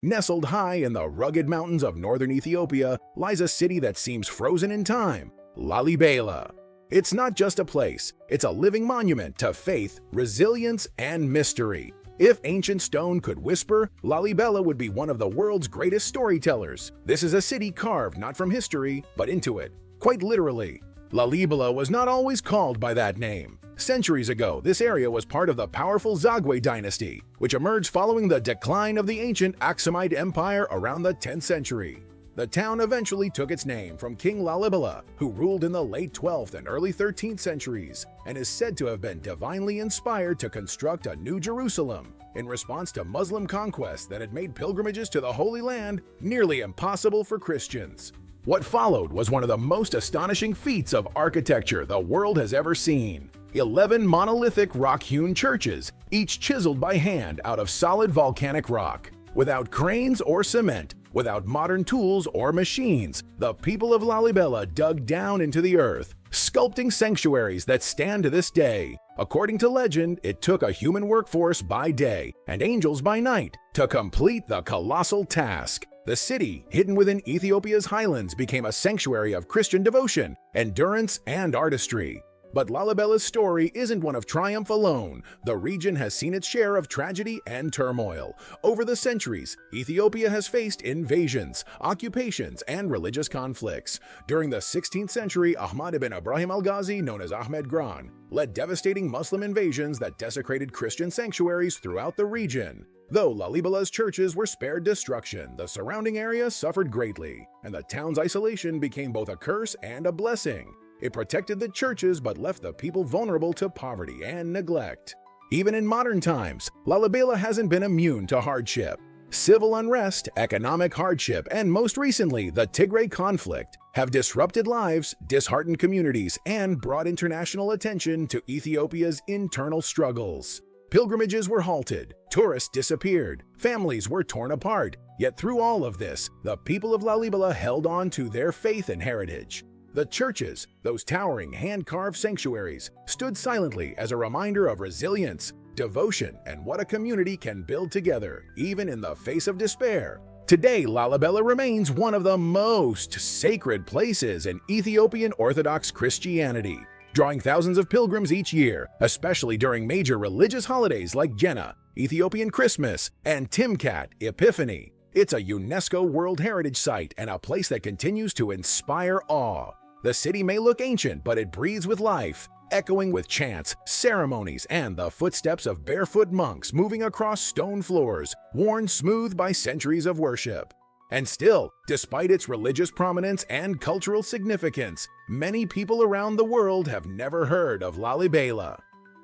Nestled high in the rugged mountains of northern Ethiopia lies a city that seems frozen in time, Lalibela. It's not just a place, it's a living monument to faith, resilience, and mystery. If ancient stone could whisper, Lalibela would be one of the world's greatest storytellers. This is a city carved not from history, but into it, quite literally. Lalibela was not always called by that name. Centuries ago, this area was part of the powerful Zagwe dynasty, which emerged following the decline of the ancient Aksumite Empire around the 10th century. The town eventually took its name from King Lalibela, who ruled in the late 12th and early 13th centuries, and is said to have been divinely inspired to construct a new Jerusalem in response to Muslim conquests that had made pilgrimages to the Holy Land nearly impossible for Christians. What followed was one of the most astonishing feats of architecture the world has ever seen. 11 monolithic rock-hewn churches, each chiseled by hand out of solid volcanic rock. Without cranes or cement, without modern tools or machines, the people of Lalibela dug down into the earth, sculpting sanctuaries that stand to this day. According to legend, it took a human workforce by day and angels by night to complete the colossal task. The city, hidden within Ethiopia's highlands, became a sanctuary of Christian devotion, endurance, and artistry. But Lalibela's story isn't one of triumph alone. The region has seen its share of tragedy and turmoil. Over the centuries, Ethiopia has faced invasions, occupations, and religious conflicts. During the 16th century, Ahmad ibn Ibrahim al-Ghazi, known as Ahmed Gran, led devastating Muslim invasions that desecrated Christian sanctuaries throughout the region. Though Lalibela's churches were spared destruction, the surrounding area suffered greatly, and the town's isolation became both a curse and a blessing. It protected the churches but left the people vulnerable to poverty and neglect. Even in modern times, Lalibela hasn't been immune to hardship. Civil unrest, economic hardship, and most recently, the Tigray conflict have disrupted lives, disheartened communities, and brought international attention to Ethiopia's internal struggles. Pilgrimages were halted, tourists disappeared, families were torn apart. Yet through all of this, the people of Lalibela held on to their faith and heritage. The churches, those towering hand-carved sanctuaries, stood silently as a reminder of resilience, devotion, and what a community can build together, even in the face of despair. Today, Lalibela remains one of the most sacred places in Ethiopian Orthodox Christianity, drawing thousands of pilgrims each year, especially during major religious holidays like Jena, Ethiopian Christmas, and Timkat, Epiphany. It's a UNESCO World Heritage Site and a place that continues to inspire awe. The city may look ancient, but it breathes with life, echoing with chants, ceremonies, and the footsteps of barefoot monks moving across stone floors, worn smooth by centuries of worship. And still, despite its religious prominence and cultural significance, many people around the world have never heard of Lalibela.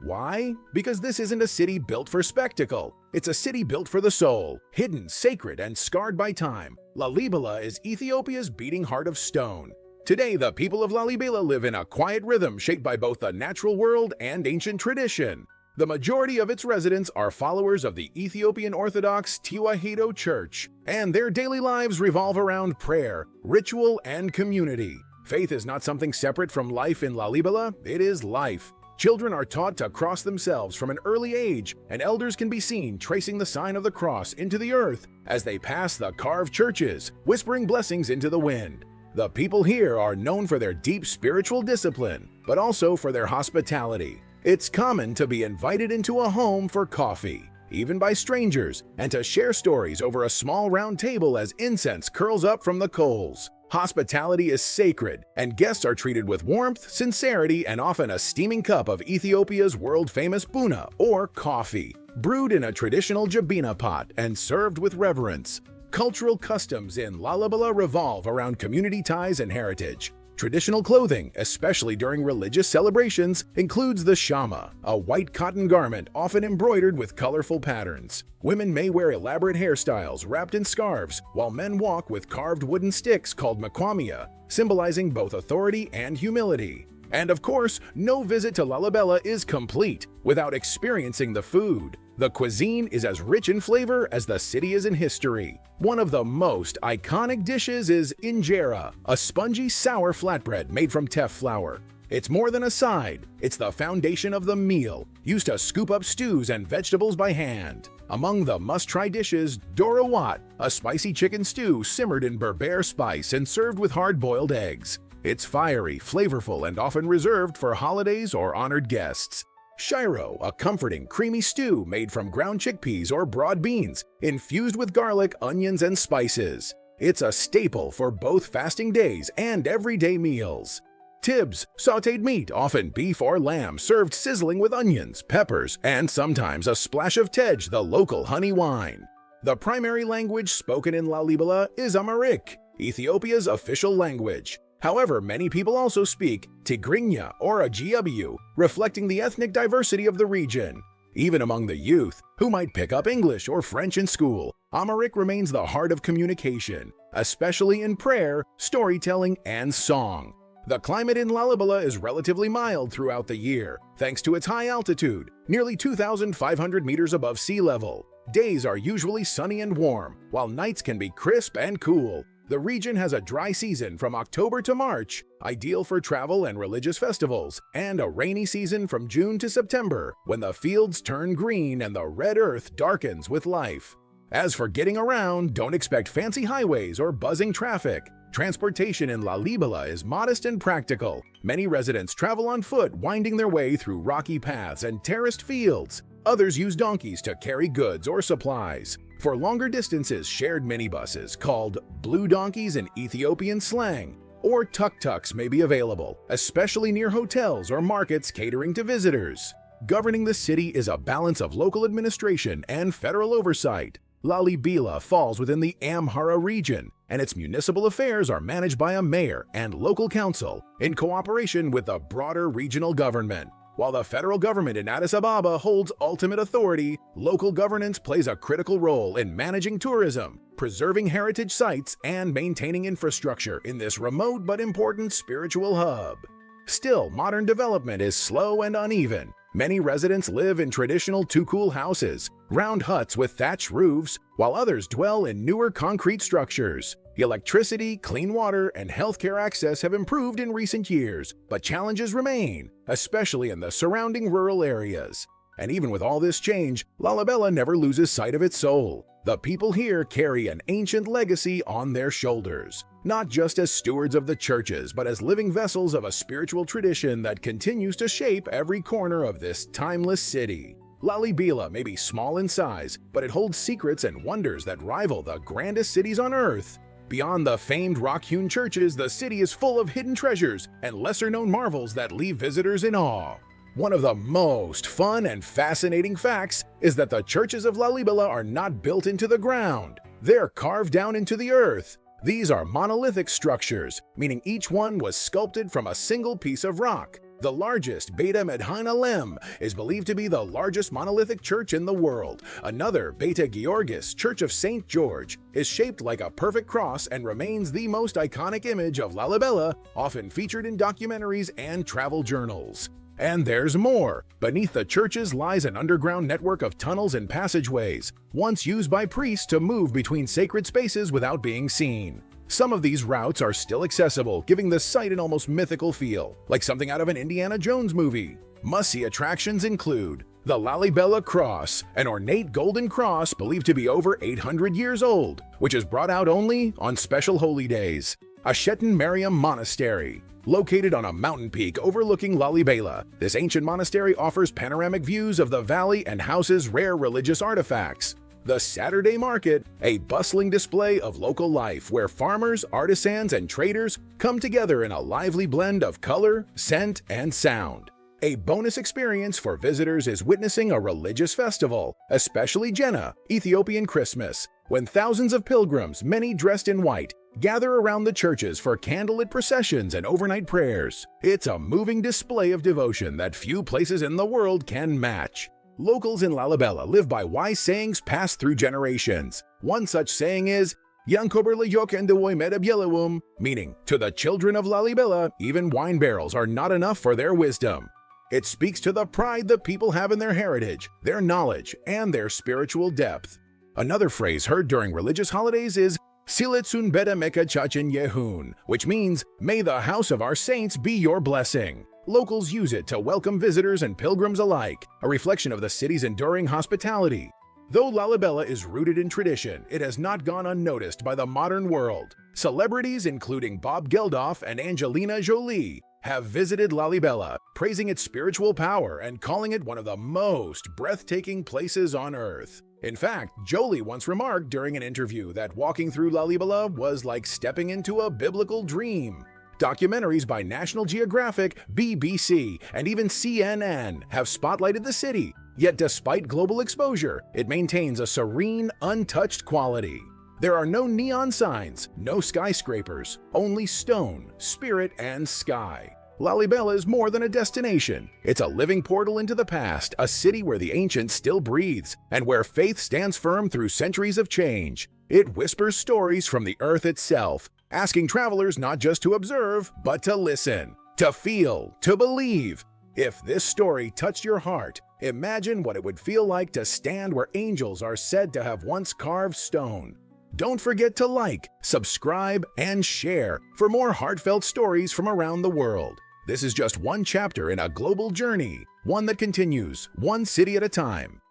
Why? Because this isn't a city built for spectacle. It's a city built for the soul, hidden, sacred, and scarred by time. Lalibela is Ethiopia's beating heart of stone. Today, the people of Lalibela live in a quiet rhythm shaped by both the natural world and ancient tradition. The majority of its residents are followers of the Ethiopian Orthodox Tewahedo Church, and their daily lives revolve around prayer, ritual, and community. Faith is not something separate from life in Lalibela, it is life. Children are taught to cross themselves from an early age, and elders can be seen tracing the sign of the cross into the earth as they pass the carved churches, whispering blessings into the wind. The people here are known for their deep spiritual discipline, but also for their hospitality. It's common to be invited into a home for coffee, even by strangers, and to share stories over a small round table as incense curls up from the coals. Hospitality is sacred, and guests are treated with warmth, sincerity, and often a steaming cup of Ethiopia's world-famous buna, or coffee, brewed in a traditional jabina pot and served with reverence. Cultural customs in Lalibela revolve around community ties and heritage. Traditional clothing, especially during religious celebrations, includes the shama, a white cotton garment often embroidered with colorful patterns. Women may wear elaborate hairstyles wrapped in scarves, while men walk with carved wooden sticks called makwamia, symbolizing both authority and humility. And of course, no visit to Lalibela is complete without experiencing the food. The cuisine is as rich in flavor as the city is in history. One of the most iconic dishes is injera, a spongy, sour flatbread made from teff flour. It's more than a side, it's the foundation of the meal, used to scoop up stews and vegetables by hand. Among the must-try dishes, doro, a spicy chicken stew simmered in Berber spice and served with hard-boiled eggs. It's fiery, flavorful, and often reserved for holidays or honored guests. Shiro, a comforting, creamy stew made from ground chickpeas or broad beans, infused with garlic, onions, and spices. It's a staple for both fasting days and everyday meals. Tibs, sautéed meat, often beef or lamb, served sizzling with onions, peppers, and sometimes a splash of tej, the local honey wine. The primary language spoken in Lalibela is Amharic, Ethiopia's official language. However, many people also speak Tigrinya or Agiabiu, reflecting the ethnic diversity of the region. Even among the youth, who might pick up English or French in school, Amharic remains the heart of communication, especially in prayer, storytelling, and song. The climate in Lalibela is relatively mild throughout the year, thanks to its high altitude, nearly 2,500 meters above sea level. Days are usually sunny and warm, while nights can be crisp and cool. The region has a dry season from October to March, ideal for travel and religious festivals, and a rainy season from June to September, when the fields turn green and the red earth darkens with life. As for getting around, don't expect fancy highways or buzzing traffic. Transportation in Lalibela is modest and practical. Many residents travel on foot, winding their way through rocky paths and terraced fields. Others use donkeys to carry goods or supplies. For longer distances, shared minibuses, called blue donkeys in Ethiopian slang, or tuk-tuks may be available, especially near hotels or markets catering to visitors. Governing the city is a balance of local administration and federal oversight. Lalibela falls within the Amhara region, and its municipal affairs are managed by a mayor and local council in cooperation with the broader regional government. While the federal government in Addis Ababa holds ultimate authority, local governance plays a critical role in managing tourism, preserving heritage sites, and maintaining infrastructure in this remote but important spiritual hub. Still, modern development is slow and uneven. Many residents live in traditional tukul houses, round huts with thatched roofs, while others dwell in newer concrete structures. Electricity, clean water, and healthcare access have improved in recent years, but challenges remain, especially in the surrounding rural areas. And even with all this change, Lalibela never loses sight of its soul. The people here carry an ancient legacy on their shoulders, not just as stewards of the churches, but as living vessels of a spiritual tradition that continues to shape every corner of this timeless city. Lalibela may be small in size, but it holds secrets and wonders that rival the grandest cities on earth. Beyond the famed rock-hewn churches, the city is full of hidden treasures and lesser-known marvels that leave visitors in awe. One of the most fun and fascinating facts is that the churches of Lalibela are not built into the ground. They're carved down into the earth. These are monolithic structures, meaning each one was sculpted from a single piece of rock. The largest, Beta Medhana Lem, is believed to be the largest monolithic church in the world. Another, Beta Georgis, Church of St. George, is shaped like a perfect cross and remains the most iconic image of Lalibela, often featured in documentaries and travel journals. And there's more. Beneath the churches lies an underground network of tunnels and passageways, once used by priests to move between sacred spaces without being seen. Some of these routes are still accessible, giving the site an almost mythical feel, like something out of an Indiana Jones movie. Must-see attractions include the Lalibela Cross, an ornate golden cross believed to be over 800 years old, which is brought out only on special holy days. Ashetan Mariam Monastery, located on a mountain peak overlooking Lalibela, this ancient monastery offers panoramic views of the valley and houses rare religious artifacts. The Saturday Market, a bustling display of local life where farmers, artisans, and traders come together in a lively blend of color, scent, and sound. A bonus experience for visitors is witnessing a religious festival, especially Jenna, Ethiopian Christmas, when thousands of pilgrims, many dressed in white, gather around the churches for candlelit processions and overnight prayers. It's a moving display of devotion that few places in the world can match. Locals in Lalibela live by wise sayings passed through generations. One such saying is, Yankoberle yokendewoy medabyelewum, meaning, to the children of Lalibela, even wine barrels are not enough for their wisdom. It speaks to the pride the people have in their heritage, their knowledge, and their spiritual depth. Another phrase heard during religious holidays is, Siletsun beta meka chachen yehun, which means, may the house of our saints be your blessing. Locals use it to welcome visitors and pilgrims alike, a reflection of the city's enduring hospitality. Though Lalibela is rooted in tradition, it has not gone unnoticed by the modern world. Celebrities including Bob Geldof and Angelina Jolie have visited Lalibela, praising its spiritual power and calling it one of the most breathtaking places on earth. In fact, Jolie once remarked during an interview that walking through Lalibela was like stepping into a biblical dream. Documentaries by National Geographic, BBC, and even CNN have spotlighted the city, yet despite global exposure, it maintains a serene, untouched quality. There are no neon signs, no skyscrapers, only stone, spirit, and sky. Lalibela is more than a destination. It's a living portal into the past, a city where the ancient still breathes, and where faith stands firm through centuries of change. It whispers stories from the earth itself, asking travelers not just to observe, but to listen, to feel, to believe. If this story touched your heart, imagine what it would feel like to stand where angels are said to have once carved stone. Don't forget to like, subscribe, and share for more heartfelt stories from around the world. This is just one chapter in a global journey, one that continues, one city at a time.